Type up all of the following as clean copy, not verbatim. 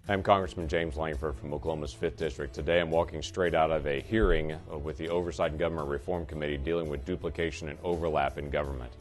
I'm Congressman James Lankford from Oklahoma's 5th District. Today I'm walking straight out of a hearing with the Oversight and Government Reform Committee dealing with duplication and overlap in government.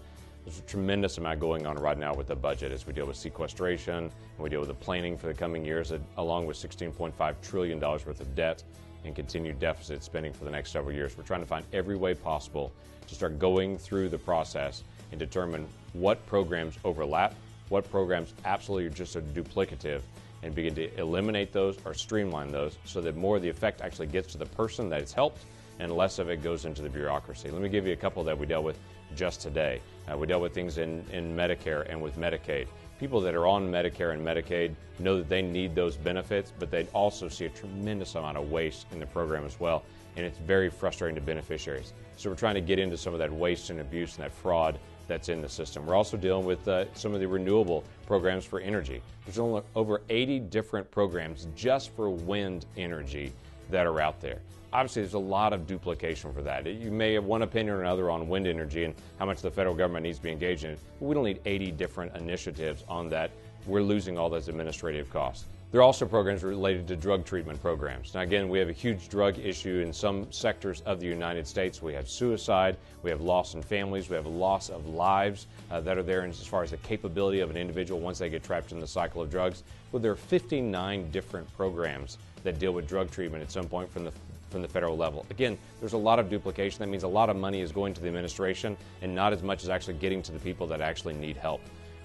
There's a tremendous amount going on right now with the budget as we deal with sequestration and we deal with the planning for the coming years, along with $16.5 trillion worth of debt and continued deficit spending for the next several years. We're trying to find every way possible to start going through the process and determine what programs overlap, what programs absolutely are just duplicative, and begin to eliminate those or streamline those so that more of the effect actually gets to the person that it's helped and less of it goes into the bureaucracy. Let me give you a couple that we dealt with just today. We dealt with things in Medicare and with Medicaid. People that are on Medicare and Medicaid know that they need those benefits, but they also see a tremendous amount of waste in the program as well, and it's very frustrating to beneficiaries. So we're trying to get into some of that waste and abuse and that fraud that's in the system. We're also dealing with some of the renewable programs for energy. There's only over 80 different programs just for wind energy that are out there. Obviously, there's a lot of duplication for that. You may have one opinion or another on wind energy and how much the federal government needs to be engaged in it. But we don't need 80 different initiatives on that. We're losing all those administrative costs. There are also programs related to drug treatment programs. Now again, we have a huge drug issue in some sectors of the United States. We have suicide, we have loss in families, we have loss of lives that are there as far as the capability of an individual once they get trapped in the cycle of drugs. Well, there are 59 different programs that deal with drug treatment at some point from the federal level. Again, there's a lot of duplication. That means a lot of money is going to the administration and not as much as actually getting to the people that actually need help.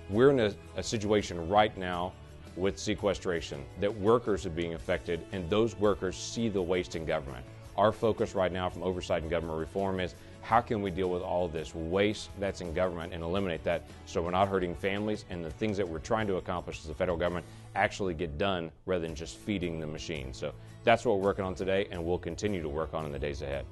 We're in a situation right now with sequestration that workers are being affected, and those workers see the waste in government. Our focus right now from Oversight and Government Reform is how can we deal with all this waste that's in government and eliminate that so we're not hurting families and the things that we're trying to accomplish as the federal government actually get done rather than just feeding the machine. So that's what we're working on today, and we'll continue to work on in the days ahead.